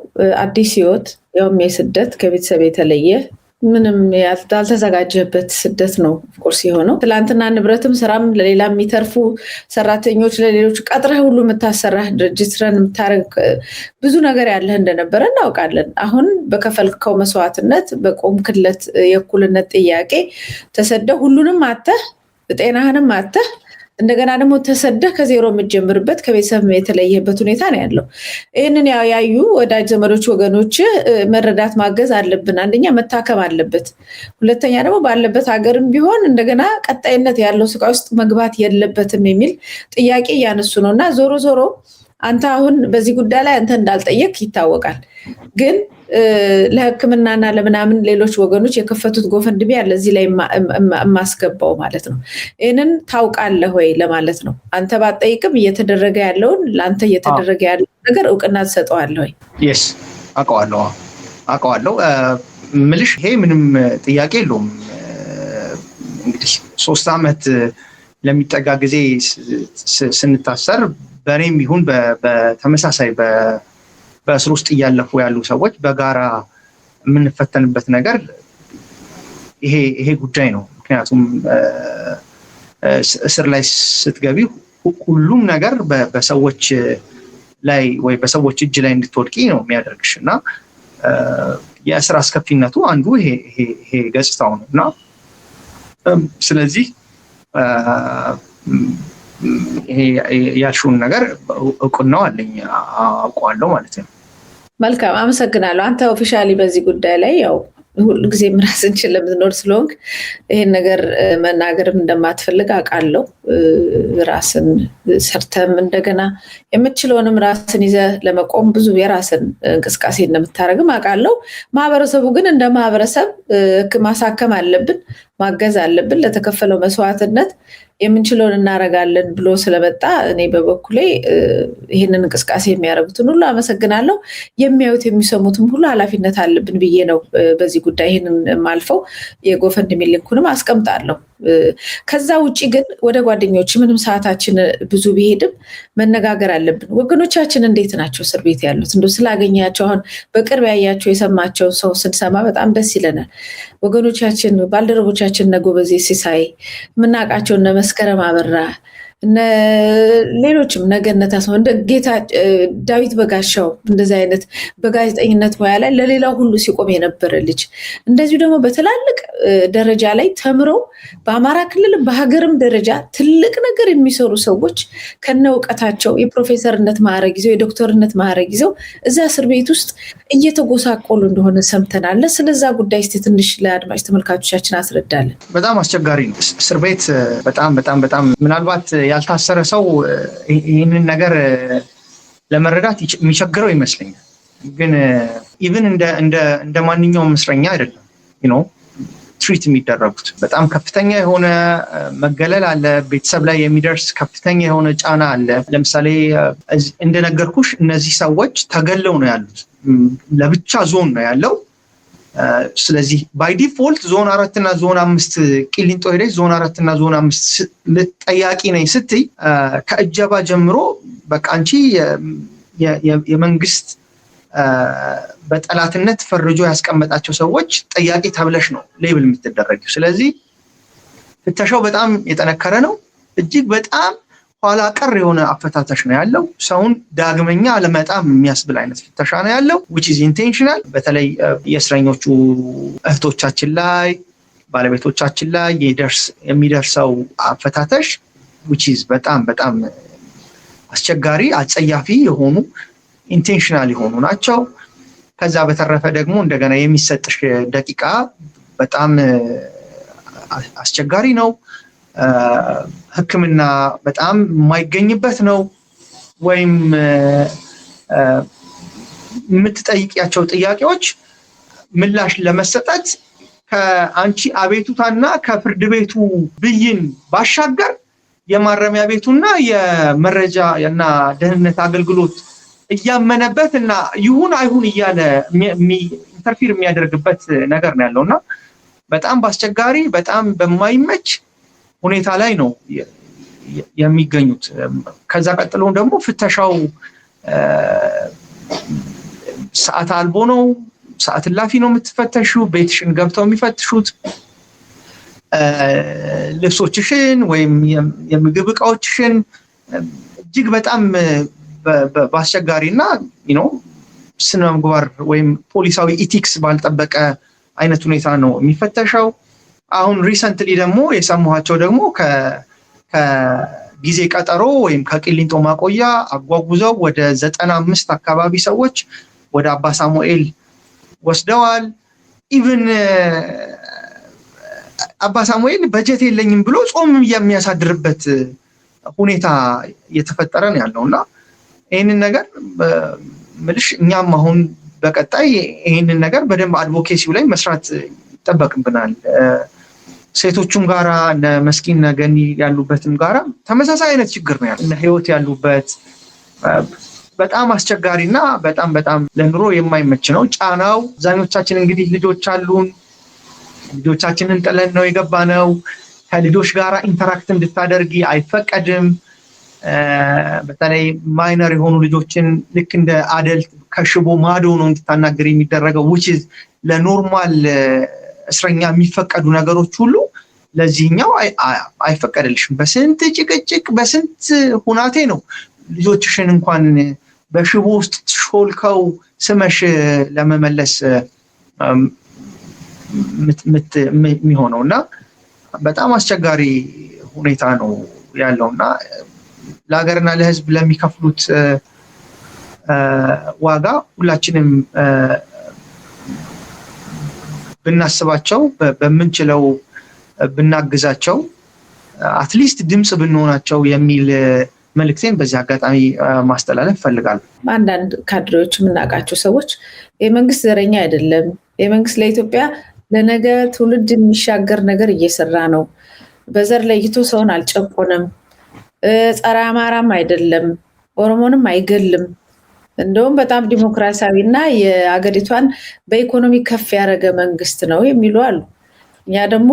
B: አዲስ ህይወት ያውም የስደት ከቤተሰብ የተለየ ምንም ያልተዘጋጀበት ስደት ነው ኦፍኮርስ የሆነው። ትላንትና ንብረትም ስራም ለሌላ የሚተርፉ ሰራተኞች ለሌሎች ቀጥረህ ሁሉ የምታሰራህ ድርጅት ረን የምታደርግ ብዙ ነገር ያለህ እንደነበረ እናውቃለን። አሁን በከፈልከው መስዋዕትነት በቆምክለት የእኩልነት ጥያቄ ተሰደህ ሁሉንም አተህ ጤናህንም አተህ እንደገና ደግሞ ተሰደህ ከዜሮ የምትጀምርበት ከቤተሰብ የተለየበት ሁኔታ ነው ያለው። ይህንን ያዩ ወዳጅ ዘመዶች፣ ወገኖች መረዳት ማገዝ አለብን። አንደኛ መታከም አለበት፣ ሁለተኛ ደግሞ ባለበት ሀገርም ቢሆን እንደገና ቀጣይነት ያለው ስቃይ ውስጥ መግባት የለበትም የሚል ጥያቄ እያነሱ ነው። እና ዞሮ ዞሮ አንተ አሁን በዚህ ጉዳይ ላይ አንተ እንዳልጠየቅ ይታወቃል። ግን ለሕክምናና ለምናምን ሌሎች ወገኖች የከፈቱት ጎፈንድሚ ያለ እዚህ ላይ የማስገባው ማለት ነው። ይህንን ታውቃለህ ወይ ለማለት ነው። አንተ ባትጠይቅም እየተደረገ ያለውን ለአንተ እየተደረገ ያለውን ነገር እውቅና ትሰጠዋለህ ወይ?
A: የስ አውቀዋለሁ ምልሽ ይሄ ምንም ጥያቄ የለውም። እንግዲህ 3 ዓመት ለሚጠጋ ጊዜ ስንታሰር በእኔም ይሁን በተመሳሳይ በእስር ውስጥ እያለፉ ያሉ ሰዎች በጋራ የምንፈተንበት ነገር ይሄ ጉዳይ ነው። ምክንያቱም እስር ላይ ስትገቢ ሁሉም ነገር በሰዎች ላይ ወይ በሰዎች እጅ ላይ እንድትወድቂ ነው የሚያደርግሽ እና የእስር አስከፊነቱ አንዱ ይሄ ገጽታው ነው እና ስለዚህ ይሄ ያልሽውን ነገር እውቅናው አለኝ፣ አውቀዋለሁ ማለት ነው።
B: መልካም አመሰግናለሁ። አንተ ኦፊሻሊ በዚህ ጉዳይ ላይ ያው ሁሉ ጊዜ ራስን ችለህ ለምትኖር ስለሆንክ ይሄን ነገር መናገርም እንደማትፈልግ አውቃለሁ። ራስን ሰርተም እንደገና የምትችለውንም ራስን ይዘህ ለመቆም ብዙ የራስን እንቅስቃሴ እንደምታደርግም አውቃለሁ። ማህበረሰቡ ግን እንደ ማህበረሰብ ማሳከም አለብን፣ ማገዝ አለብን። ለተከፈለው መስዋዕትነት የምንችለውን እናደርጋለን ብሎ ስለመጣ እኔ በበኩሌ ይህንን እንቅስቃሴ የሚያደርጉትን ሁሉ አመሰግናለሁ። የሚያዩት የሚሰሙትም ሁሉ ኃላፊነት አለብን ብዬ ነው በዚህ ጉዳይ ይህንን ማልፈው የጎፈንድሚ ሊንኩንም አስቀምጣለሁ። ከዛ ውጭ ግን ወደ ጓደኞች ምንም ሰዓታችን ብዙ ቢሄድም መነጋገር አለብን። ወገኖቻችን እንዴት ናቸው እስር ቤት ያሉት? እንደው ስላገኛቸው አሁን በቅርብ ያያቸው የሰማቸው ሰው ስንሰማ በጣም ደስ ይለናል። ወገኖቻችን፣ ባልደረቦቻችን እነ ጎበዜ ሲሳይ የምናውቃቸው እነ መስከረም አበራ እነ ሌሎችም ነገነት አስማ እንደ ጌታ ዳዊት በጋሻው እንደዚህ አይነት በጋዜጠኝነት ሙያ ላይ ለሌላው ሁሉ ሲቆም የነበረ ልጅ እንደዚሁ ደግሞ በትላልቅ ደረጃ ላይ ተምረው በአማራ ክልል በሀገርም ደረጃ ትልቅ ነገር የሚሰሩ ሰዎች ከነ እውቀታቸው የፕሮፌሰርነት ማዕረግ ይዘው የዶክተርነት ማዕረግ ይዘው እዛ እስር ቤት ውስጥ እየተጎሳቆሉ እንደሆነ ሰምተናል። ስለዛ ጉዳይ እስቲ ትንሽ ለአድማጭ ተመልካቾቻችን አስረዳለን።
A: በጣም አስቸጋሪ ነው እስር ቤት። በጣም ምናልባት ያልታሰረ ሰው ይህንን ነገር ለመረዳት የሚቸግረው ይመስለኛል። ግን ኢቭን እንደ ማንኛውም እስረኛ አይደለም ትሪት የሚደረጉት። በጣም ከፍተኛ የሆነ መገለል አለ። ቤተሰብ ላይ የሚደርስ ከፍተኛ የሆነ ጫና አለ። ለምሳሌ እንደነገርኩሽ እነዚህ ሰዎች ተገለው ነው ያሉት። ለብቻ ዞን ነው ያለው። ስለዚህ ባይ ዲፎልት ዞን 4 እና ዞን 5 ቂሊንጦ ሄደች ዞን 4 እና ዞን 5 ጠያቂ ነኝ ስትይ ከእጀባ ጀምሮ በቃ አንቺ የመንግስት በጠላትነት ፈርጆ ያስቀመጣቸው ሰዎች ጠያቂ ተብለሽ ነው ሌብል የምትደረጊው። ስለዚህ ፍተሻው በጣም የጠነከረ ነው። እጅግ በጣም ኋላ ቀር የሆነ አፈታተሽ ነው ያለው። ሰውን ዳግመኛ ለመጣም የሚያስብል አይነት ፍተሻ ነው ያለው which is intentional። በተለይ የእስረኞቹ እህቶቻችን ላይ ባለቤቶቻችን ላይ የሚደርሰው አፈታተሽ which is በጣም አስቸጋሪ አጸያፊ የሆኑ ኢንቴንሽናል የሆኑ ናቸው። ከዛ በተረፈ ደግሞ እንደገና የሚሰጥሽ ደቂቃ በጣም አስቸጋሪ ነው። ሕክምና በጣም የማይገኝበት ነው። ወይም የምትጠይቂያቸው ጥያቄዎች ምላሽ ለመስጠት ከአንቺ አቤቱታና ከፍርድ ቤቱ ብይን ባሻገር የማረሚያ ቤቱና የመረጃ እና ደህንነት አገልግሎት እያመነበት እና ይሁን አይሁን እያለ ኢንተርፊር የሚያደርግበት ነገር ነው ያለውና በጣም በአስቸጋሪ በጣም በማይመች ሁኔታ ላይ ነው የሚገኙት። ከዛ ቀጥሎ ደግሞ ፍተሻው ሰዓት አልቦ ነው። ሰዓት እላፊ ነው የምትፈተሹ። ቤትሽን ገብተው የሚፈትሹት ልብሶችሽን ወይም የምግብ እቃዎችሽን እጅግ በጣም በአስቸጋሪና ስነ ምግባር ወይም ፖሊሳዊ ኢቲክስ ባልጠበቀ አይነት ሁኔታ ነው የሚፈተሸው። አሁን ሪሰንትሊ ደግሞ የሰማኋቸው ደግሞ ከጊዜ ቀጠሮ ወይም ከቂሊንጦ ማቆያ አጓጉዘው ወደ 95 አካባቢ ሰዎች ወደ አባ ሳሙኤል ወስደዋል። ኢቭን አባ ሳሙኤል በጀት የለኝም ብሎ ጾም የሚያሳድርበት ሁኔታ እየተፈጠረ ነው ያለውና ይህንን ነገር ምልሽ እኛም አሁን በቀጣይ ይህንን ነገር በደንብ አድቮኬሲው ላይ መስራት ይጠበቅብናል። ሴቶቹም ጋራ እነ መስኪን ነገኒ ያሉበትም ጋራ ተመሳሳይ አይነት ችግር ነው ያለው። እነ ህይወት ያሉበት በጣም አስቸጋሪና በጣም ለኑሮ የማይመች ነው ጫናው። አብዛኞቻችን እንግዲህ ልጆች አሉን። ልጆቻችንን ጥለን ነው የገባነው። ከልጆች ጋራ ኢንተራክት እንድታደርጊ አይፈቀድም። በተለይ ማይነር የሆኑ ልጆችን ልክ እንደ አደልት ከሽቦ ማዶ ነው እንድታናገር የሚደረገው which is ለኖርማል እስረኛ የሚፈቀዱ ነገሮች ሁሉ ለዚህኛው አይፈቀድልሽም። በስንት ጭቅጭቅ በስንት ሁናቴ ነው ልጆችሽን እንኳን በሽቦ ውስጥ ሾልከው ስመሽ ለመመለስ የሚሆነውና በጣም አስቸጋሪ ሁኔታ ነው ያለውና ለሀገርና ለሕዝብ ለሚከፍሉት ዋጋ ሁላችንም ብናስባቸው በምንችለው ብናግዛቸው አትሊስት ድምፅ ብንሆናቸው የሚል መልእክቴን በዚህ አጋጣሚ ማስተላለፍ እፈልጋለሁ።
B: አንዳንድ ካድሬዎች የምናውቃቸው ሰዎች የመንግስት ዘረኛ አይደለም፣ የመንግስት ለኢትዮጵያ ለነገ ትውልድ የሚሻገር ነገር እየሰራ ነው፣ በዘር ለይቶ ሰውን አልጨቆንም፣ ጸረ አማራም አይደለም፣ ኦሮሞንም አይገልም፣ እንደውም በጣም ዲሞክራሲያዊ እና የአገሪቷን በኢኮኖሚ ከፍ ያደረገ መንግስት ነው የሚሉ አሉ። እኛ ደግሞ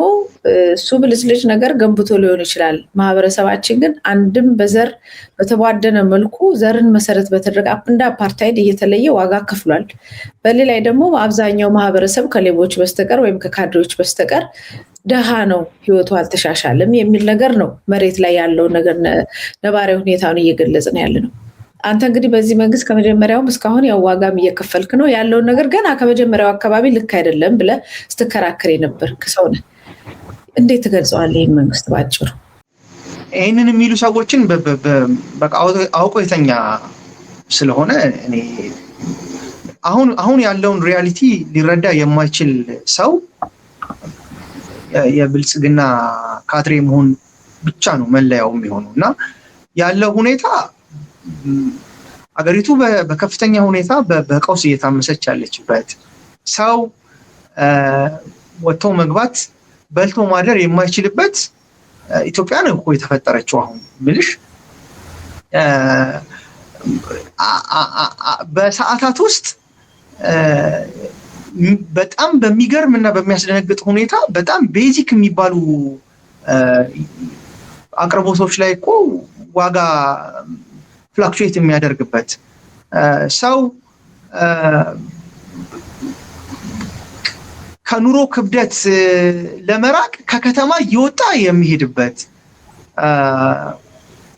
B: እሱ ብልጭልጭ ነገር ገንብቶ ሊሆን ይችላል። ማህበረሰባችን ግን አንድም በዘር በተቧደነ መልኩ ዘርን መሰረት በተደረገ እንደ አፓርታይድ እየተለየ ዋጋ ከፍሏል። በሌላይ ደግሞ አብዛኛው ማህበረሰብ ከሌቦች በስተቀር ወይም ከካድሬዎች በስተቀር ደሃ ነው፣ ህይወቱ አልተሻሻልም የሚል ነገር ነው መሬት ላይ ያለውን ነገር ነባራዊ ሁኔታውን እየገለጽን ያለ ነው። አንተ እንግዲህ በዚህ መንግስት ከመጀመሪያውም እስካሁን ያው ዋጋም እየከፈልክ ነው ያለውን ነገር ገና ከመጀመሪያው አካባቢ ልክ አይደለም ብለህ ስትከራከር የነበርክ ሰው ነህ። እንዴት ትገልጸዋለህ ይህን መንግስት ባጭሩ?
A: ይህንን የሚሉ ሰዎችን በቃ አውቆ የተኛ ስለሆነ እኔ አሁን ያለውን ሪያሊቲ ሊረዳ የማይችል ሰው የብልጽግና ካድሬ መሆን ብቻ ነው መለያው የሚሆነው እና ያለው ሁኔታ አገሪቱ በከፍተኛ ሁኔታ በቀውስ እየታመሰች ያለችበት፣ ሰው ወጥቶ መግባት በልቶ ማደር የማይችልበት ኢትዮጵያ ነው እኮ የተፈጠረችው። አሁን ምልሽ በሰዓታት ውስጥ በጣም በሚገርም እና በሚያስደነግጥ ሁኔታ በጣም ቤዚክ የሚባሉ አቅርቦቶች ላይ እኮ ዋጋ ፍላክቹዌት የሚያደርግበት፣ ሰው ከኑሮ ክብደት ለመራቅ ከከተማ እየወጣ የሚሄድበት፣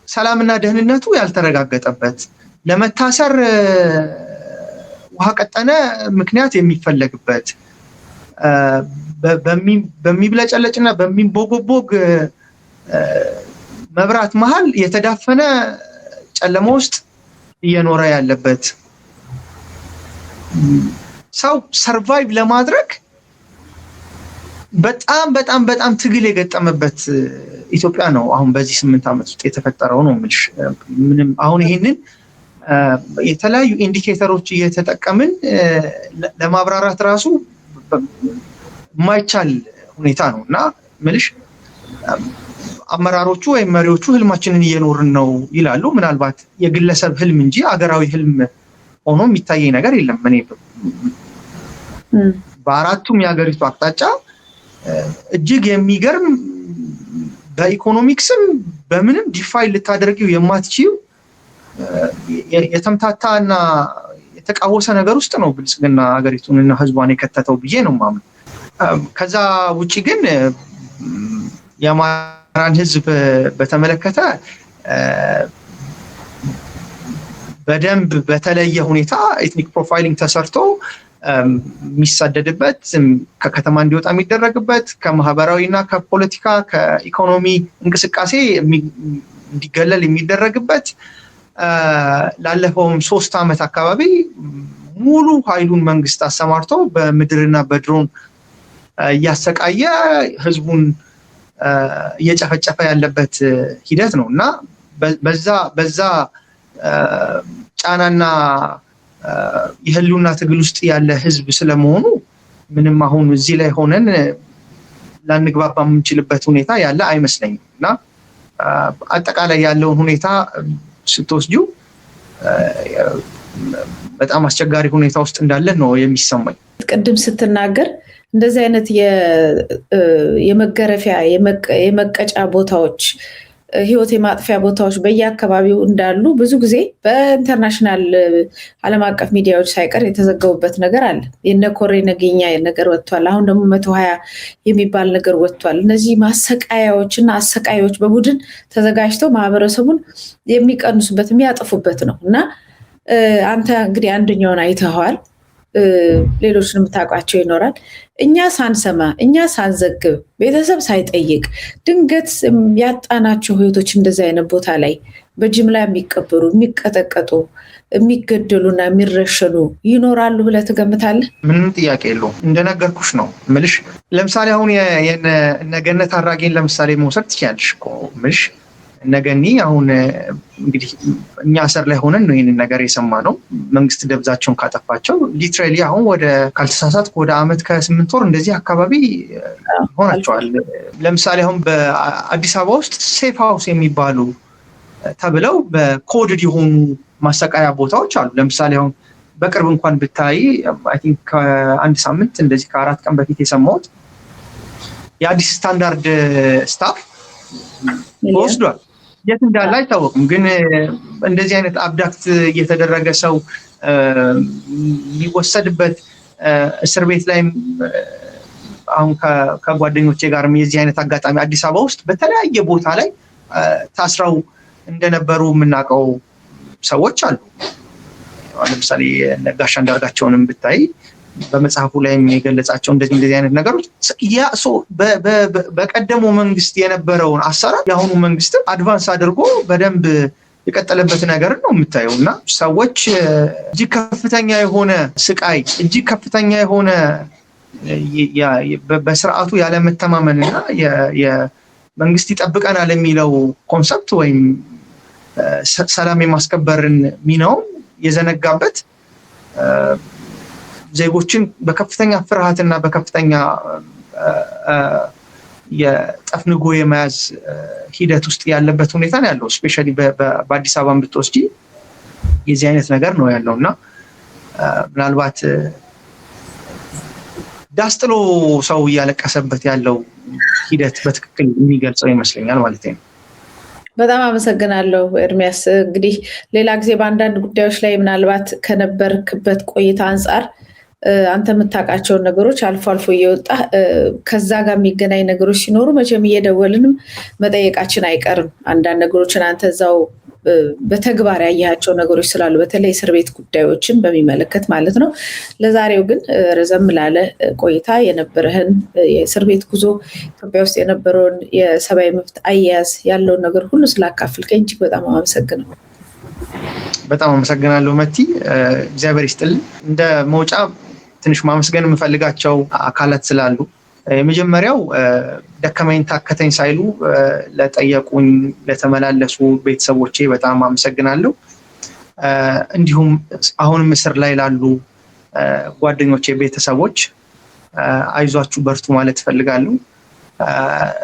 A: ሰላምና ደህንነቱ ያልተረጋገጠበት፣ ለመታሰር ውሃ ቀጠነ ምክንያት የሚፈለግበት፣ በሚብለጨለጭና በሚቦጎቦግ መብራት መሃል የተዳፈነ ጨለማ ውስጥ እየኖረ ያለበት፣ ሰው ሰርቫይቭ ለማድረግ በጣም ትግል የገጠመበት ኢትዮጵያ ነው አሁን በዚህ 8 ዓመት ውስጥ የተፈጠረው ነው የምልሽ። ምንም አሁን ይሄንን የተለያዩ ኢንዲኬተሮች እየተጠቀምን ለማብራራት ራሱ የማይቻል ሁኔታ ነው እና ምልሽ አመራሮቹ ወይም መሪዎቹ ህልማችንን እየኖርን ነው ይላሉ። ምናልባት የግለሰብ ህልም እንጂ አገራዊ ህልም ሆኖ የሚታየኝ ነገር የለም። እኔ በአራቱም የሀገሪቱ አቅጣጫ እጅግ የሚገርም በኢኮኖሚክስም በምንም ዲፋይን ልታደርጊው የማትችይው የተምታታ እና የተቃወሰ ነገር ውስጥ ነው ብልጽግና ሀገሪቱንና ህዝቧን የከተተው ብዬ ነው ማምን። ከዛ ውጪ ግን የአማራን ህዝብ በተመለከተ በደንብ በተለየ ሁኔታ ኤትኒክ ፕሮፋይሊንግ ተሰርቶ የሚሳደድበት፣ ከከተማ እንዲወጣ የሚደረግበት፣ ከማህበራዊ እና ከፖለቲካ ከኢኮኖሚ እንቅስቃሴ እንዲገለል የሚደረግበት፣ ላለፈውም 3 ዓመት አካባቢ ሙሉ ኃይሉን መንግስት አሰማርቶ በምድርና በድሮን እያሰቃየ ህዝቡን እየጨፈጨፈ ያለበት ሂደት ነው እና በዛ ጫናና የህልውና ትግል ውስጥ ያለ ህዝብ ስለመሆኑ ምንም አሁን እዚህ ላይ ሆነን ላንግባባ የምንችልበት ሁኔታ ያለ አይመስለኝም እና አጠቃላይ ያለውን ሁኔታ ስትወስጂው በጣም አስቸጋሪ ሁኔታ ውስጥ እንዳለን ነው የሚሰማኝ።
B: ቅድም ስትናገር እንደዚህ አይነት የመገረፊያ የመቀጫ ቦታዎች፣ ህይወት የማጥፊያ ቦታዎች በየአካባቢው እንዳሉ ብዙ ጊዜ በኢንተርናሽናል ዓለም አቀፍ ሚዲያዎች ሳይቀር የተዘገቡበት ነገር አለ። የነ ኮሬ ነገኛ ነገር ወጥቷል። አሁን ደግሞ 120 የሚባል ነገር ወጥቷል። እነዚህ ማሰቃያዎች እና አሰቃዮች በቡድን ተዘጋጅተው ማህበረሰቡን የሚቀንሱበት የሚያጠፉበት ነው እና አንተ እንግዲህ አንደኛውን አይተኸዋል፣ ሌሎችን የምታውቋቸው ይኖራል። እኛ ሳንሰማ እኛ ሳንዘግብ ቤተሰብ ሳይጠይቅ ድንገት ያጣናቸው ህይወቶች እንደዚህ አይነት ቦታ ላይ በጅምላ የሚቀበሩ የሚቀጠቀጡ የሚገደሉና የሚረሸኑ ይኖራሉ ብለህ ትገምታለህ?
A: ምንም ጥያቄ የለውም። እንደነገርኩሽ ነው ምልሽ። ለምሳሌ አሁን የነገነት አራጌን ለምሳሌ መውሰድ ትችያለሽ እኮ ምልሽ። ነገኒ አሁን እንግዲህ እኛ እስር ላይ ሆነን ነው ይህንን ነገር የሰማነው። መንግስት ደብዛቸውን ካጠፋቸው ሊትራሊ አሁን ወደ ካልተሳሳትኩ ወደ ዓመት ከ8 ወር እንደዚህ አካባቢ ሆናቸዋል። ለምሳሌ አሁን በአዲስ አበባ ውስጥ ሴፍ ሃውስ የሚባሉ ተብለው በኮድድ የሆኑ ማሰቃያ ቦታዎች አሉ። ለምሳሌ አሁን በቅርብ እንኳን ብታይ አይ ቲንክ ከአንድ ሳምንት እንደዚህ ከ4 ቀን በፊት የሰማሁት የአዲስ ስታንዳርድ ስታፍ ተወስዷል። የት እንዳለ አይታወቅም። ግን እንደዚህ አይነት አብዳክት እየተደረገ ሰው የሚወሰድበት እስር ቤት ላይ አሁን ከጓደኞቼ ጋርም የዚህ አይነት አጋጣሚ አዲስ አበባ ውስጥ በተለያየ ቦታ ላይ ታስረው እንደነበሩ የምናውቀው ሰዎች አሉ። ለምሳሌ ጋሻ አንዳርጋቸውንም ብታይ በመጽሐፉ ላይ የገለጻቸው እንደዚህ አይነት ነገሮች በቀደመው መንግስት የነበረውን አሰራር የአሁኑ መንግስት አድቫንስ አድርጎ በደንብ የቀጠለበት ነገር ነው የምታየው። እና ሰዎች እጅግ ከፍተኛ የሆነ ስቃይ፣ እጅግ ከፍተኛ የሆነ በስርዓቱ ያለመተማመንና መንግስት ይጠብቀናል የሚለው ኮንሰፕት ወይም ሰላም የማስከበርን ሚናውን የዘነጋበት ዜጎችን በከፍተኛ ፍርሃትና በከፍተኛ የጠፍንጎ የመያዝ ሂደት ውስጥ ያለበት ሁኔታ ነው ያለው። ስፔሻሊ በአዲስ አበባ ብትወስጂ የዚህ አይነት ነገር ነው ያለው እና ምናልባት ዳስጥሎ ሰው እያለቀሰበት ያለው ሂደት በትክክል የሚገልጸው ይመስለኛል ማለት ነው።
B: በጣም አመሰግናለሁ ኤርሚያስ። እንግዲህ ሌላ ጊዜ በአንዳንድ ጉዳዮች ላይ ምናልባት ከነበርክበት ቆይታ አንጻር አንተ የምታውቃቸውን ነገሮች አልፎ አልፎ እየወጣ ከዛ ጋር የሚገናኝ ነገሮች ሲኖሩ መቼም እየደወልንም መጠየቃችን አይቀርም። አንዳንድ ነገሮችን አንተ እዛው በተግባር ያያቸው ነገሮች ስላሉ በተለይ እስር ቤት ጉዳዮችን በሚመለከት ማለት ነው። ለዛሬው ግን ረዘም ላለ ቆይታ የነበረህን የእስር ቤት ጉዞ፣ ኢትዮጵያ ውስጥ የነበረውን የሰብአዊ መብት አያያዝ ያለውን ነገር ሁሉ ስላካፍልከኝ እጅግ በጣም አመሰግናለሁ።
A: በጣም አመሰግናለሁ መቲ፣ እግዚአብሔር ይስጥልኝ። እንደ መውጫ ትንሽ ማመስገን የምፈልጋቸው አካላት ስላሉ የመጀመሪያው ደከመኝ ታከተኝ ሳይሉ ለጠየቁኝ ለተመላለሱ ቤተሰቦቼ በጣም አመሰግናለሁ። እንዲሁም አሁንም እስር ላይ ላሉ ጓደኞቼ ቤተሰቦች አይዟችሁ በርቱ ማለት እፈልጋለሁ።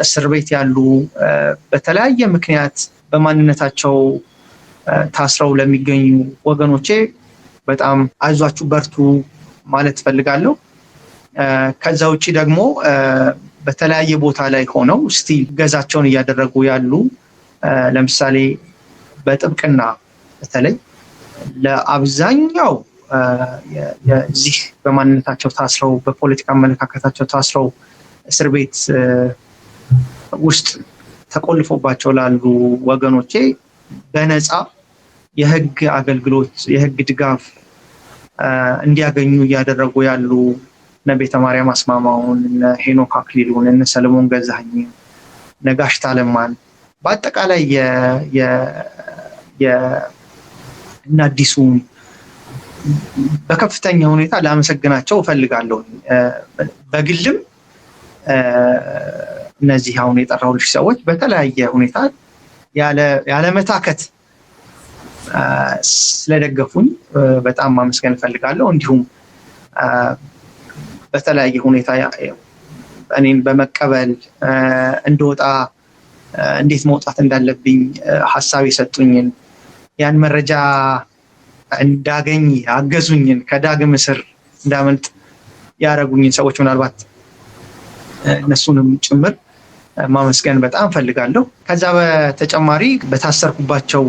A: እስር ቤት ያሉ በተለያየ ምክንያት በማንነታቸው ታስረው ለሚገኙ ወገኖቼ በጣም አይዟችሁ በርቱ ማለት እፈልጋለሁ። ከዛ ውጪ ደግሞ በተለያየ ቦታ ላይ ሆነው ስቲል ገዛቸውን እያደረጉ ያሉ ለምሳሌ በጥብቅና በተለይ ለአብዛኛው የዚህ በማንነታቸው ታስረው በፖለቲካ አመለካከታቸው ታስረው እስር ቤት ውስጥ ተቆልፎባቸው ላሉ ወገኖቼ በነፃ የህግ አገልግሎት የህግ ድጋፍ እንዲያገኙ እያደረጉ ያሉ እነ ቤተ ማርያም አስማማውን፣ እነ ሄኖክ አክሊሉን፣ እነ ሰለሞን ገዛኸኝ፣ ነጋሽ ታለማን በአጠቃላይ እነ አዲሱን በከፍተኛ ሁኔታ ላመሰግናቸው እፈልጋለሁ። በግልም እነዚህ አሁን የጠራሁልሽ ሰዎች በተለያየ ሁኔታ ያለ መታከት ስለደገፉኝ በጣም ማመስገን እፈልጋለሁ። እንዲሁም በተለያየ ሁኔታ እኔን በመቀበል እንደወጣ እንዴት መውጣት እንዳለብኝ ሀሳብ የሰጡኝን ያን መረጃ እንዳገኝ አገዙኝን ከዳግም እስር እንዳመልጥ ያደረጉኝን ሰዎች ምናልባት እነሱንም ጭምር ማመስገን በጣም ፈልጋለሁ። ከዛ በተጨማሪ በታሰርኩባቸው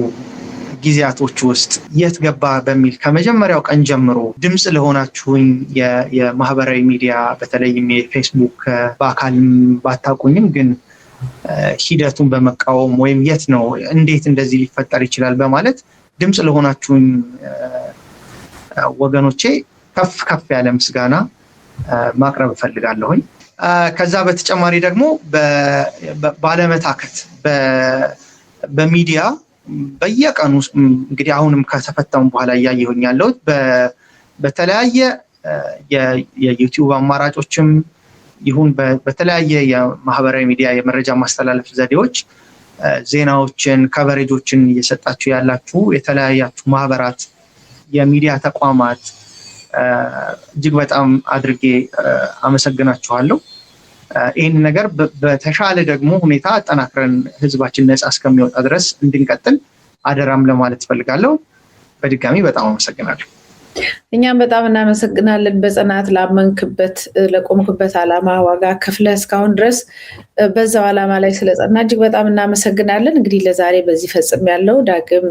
A: ጊዜያቶች ውስጥ የት ገባ በሚል ከመጀመሪያው ቀን ጀምሮ ድምፅ ለሆናችሁኝ የማህበራዊ ሚዲያ በተለይም የፌስቡክ በአካልም ባታውቁኝም ግን ሂደቱን በመቃወም ወይም የት ነው እንዴት እንደዚህ ሊፈጠር ይችላል በማለት ድምፅ ለሆናችሁኝ ወገኖቼ ከፍ ያለ ምስጋና ማቅረብ እፈልጋለሁኝ። ከዛ በተጨማሪ ደግሞ ባለመታከት በሚዲያ በየቀኑ እንግዲህ አሁንም ከተፈታውን በኋላ እያየሁኝ ያለሁት በተለያየ የዩቲዩብ አማራጮችም ይሁን በተለያየ የማህበራዊ ሚዲያ የመረጃ ማስተላለፍ ዘዴዎች ዜናዎችን ከቨሬጆችን እየሰጣችሁ ያላችሁ የተለያያችሁ ማህበራት፣ የሚዲያ ተቋማት እጅግ በጣም አድርጌ አመሰግናችኋለሁ። ይህን ነገር በተሻለ ደግሞ ሁኔታ አጠናክረን ህዝባችን ነፃ እስከሚወጣ ድረስ እንድንቀጥል አደራም ለማለት ፈልጋለሁ። በድጋሚ በጣም አመሰግናለሁ።
B: እኛም በጣም እናመሰግናለን። በጽናት ላመንክበት ለቆምክበት ዓላማ ዋጋ ከፍለህ እስካሁን ድረስ በዛው ዓላማ ላይ ስለጸና እጅግ በጣም እናመሰግናለን። እንግዲህ ለዛሬ በዚህ ፈጽም ያለው ዳግም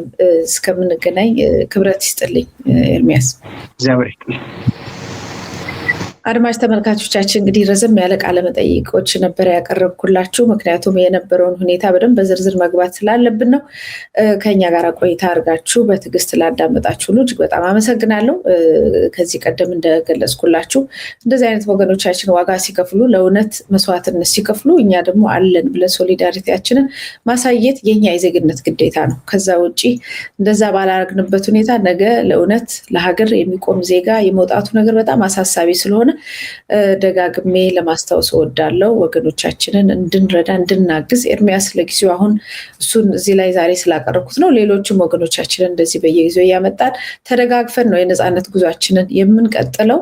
B: እስከምንገናኝ ክብረት ይስጥልኝ ኤርሚያስ።
A: እግዚአብሔር ይስጥልኝ።
B: አድማጭ ተመልካቾቻችን እንግዲህ ረዘም ያለ ቃለ መጠይቆች ነበር ያቀረብኩላችሁ። ምክንያቱም የነበረውን ሁኔታ በደንብ በዝርዝር መግባት ስላለብን ነው። ከኛ ጋር ቆይታ አድርጋችሁ በትዕግስት ላዳመጣችሁ ሁሉ እጅግ በጣም አመሰግናለሁ። ከዚህ ቀደም እንደገለጽኩላችሁ እንደዚህ አይነት ወገኖቻችን ዋጋ ሲከፍሉ፣ ለእውነት መስዋዕትነት ሲከፍሉ፣ እኛ ደግሞ አለን ብለን ሶሊዳሪቲያችንን ማሳየት የኛ የዜግነት ግዴታ ነው። ከዛ ውጭ እንደዛ ባላረግንበት ሁኔታ ነገ ለእውነት ለሀገር የሚቆም ዜጋ የመውጣቱ ነገር በጣም አሳሳቢ ስለሆነ ደጋግሜ ለማስታወስ እወዳለሁ። ወገኖቻችንን እንድንረዳ እንድናግዝ ኤርሚያስ ለጊዜው አሁን እሱን እዚህ ላይ ዛሬ ስላቀረብኩት ነው። ሌሎችም ወገኖቻችንን እንደዚህ በየጊዜው እያመጣን ተደጋግፈን ነው የነፃነት ጉዟችንን የምንቀጥለው።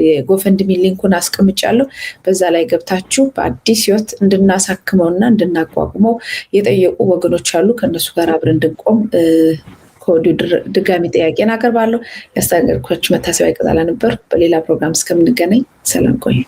B: የጎፈንድሚ ሊንኩን አስቀምጫለሁ። በዛ ላይ ገብታችሁ በአዲስ ህይወት እንድናሳክመውና እንድናቋቁመው የጠየቁ ወገኖች አሉ። ከእነሱ ጋር አብረን እንድንቆም ከወዲሁ ድጋሚ ጥያቄን አቀርባለሁ። ያስተናገድኳችሁ መታሰቢያ ይቀጣላ ነበር። በሌላ ፕሮግራም እስከምንገናኝ ሰላም ቆዩ።